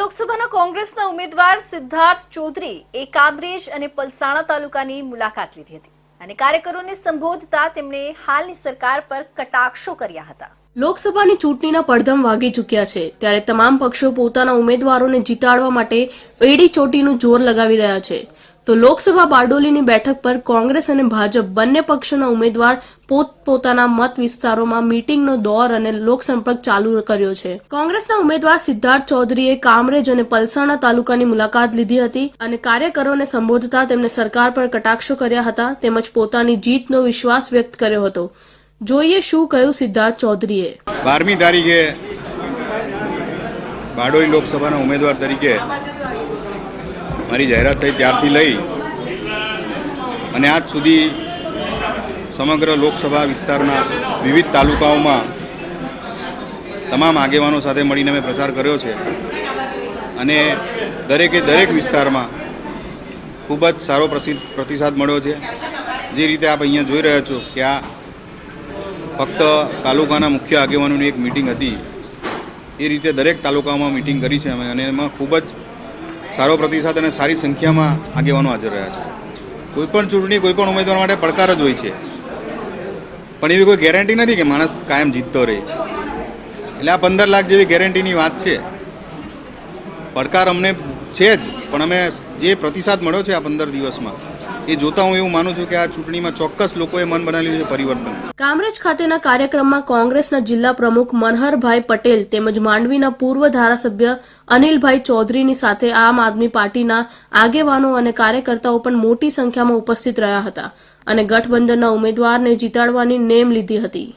લોકસભાના કોંગ્રેસના ઉમેદવાર સિદ્ધાર્થ ચૌધરીએ કામરેજ અને પલસાણા તાલુકાની મુલાકાત લીધી હતી અને કાર્યકરોને સંબોધતા તેમણે હાલની સરકાર પર કટાક્ષો કર્યા હતા। લોકસભાની ચૂંટણીના પડધમ વાગી ચૂક્યા છે ત્યારે તમામ પક્ષો પોતાના ઉમેદવારોને જીતાડવા માટે એડી ચોટીનું જોર લગાવી રહ્યા છે। તો લોકસભા બારડોલીની બેઠક પર કોંગ્રેસ અને ભાજપ બંને પક્ષોના ઉમેદવાર પોતપોતાના મત વિસ્તારોમાં મીટિંગનો દોર અને લોકસંપર્ક ચાલુ કર્યો છે। કોંગ્રેસના ઉમેદવાર સિદ્ધાર્થ ચૌધરીએ કામરેજ અને પલસાણા તાલુકાની મુલાકાત લીધી હતી અને કાર્યકરોને સંબોધતા તેમણે સરકાર પર કટાક્ષો કર્યા હતા તેમજ પોતાની જીતનો વિશ્વાસ વ્યક્ત કર્યો હતો। જોઈએ શું કહ્યું સિદ્ધાર્થ ચૌધરીએ। 12મી તારીખે બારડોલી લોકસભાના ઉમેદવાર તરીકે મારી જાહેરાત થઈ ત્યારથી લઈ અને આજ સુધી સમગ્ર લોકસભા વિસ્તારના વિવિધ તાલુકાઓમાં તમામ આગેવાનો સાથે મળીને મેં પ્રચાર કર્યો છે અને દરેકે દરેક વિસ્તારમાં ખૂબ જ સારો પ્રતિસાદ મળ્યો છે। જે રીતે આપ અહીંયા જોઈ રહ્યા છો કે આ ફક્ત તાલુકાના મુખ્ય આગેવાનોની એક મિટિંગ હતી, એ રીતે દરેક તાલુકામાં મિટિંગ કરી છે અમે અને એમાં ખૂબ જ સારો પ્રતિસાદ અને સારી સંખ્યામાં આગેવાનો હાજર રહ્યા છે। કોઈપણ ચૂંટણી કોઈપણ ઉમેદવાર માટે પડકાર જ હોય છે, પણ એવી કોઈ ગેરંટી નથી કે માણસ કાયમ જીતતો રહે। એટલે આ 15 લાખ જેવી ગેરંટીની વાત છે। પડકાર અમને છે જ, પણ અમે જે પ્રતિસાદ મળ્યો છે આ 15 દિવસમાં એ જોતા હું એવું માનું છું કે આ ચૂંટણીમાં ચોક્કસ લોકોએ મન બનાવી લીધું છે પરિવર્તન। કામરેજ ખાતેના કાર્યક્રમમાં કોંગ્રેસના જિલ્લા પ્રમુખ મનહરભાઈ પટેલ તેમજ માંડવીના પૂર્વ ધારાસભ્ય અનિલભાઈ ચૌધરીની સાથે આમ આદમી પાર્ટીના આગેવાનો અને કાર્યકર્તાઓ પણ મોટી સંખ્યામાં ઉપસ્થિત રહ્યા હતા અને ગઠબંધનના ઉમેદવારને જીતાડવાની નેમ લીધી હતી।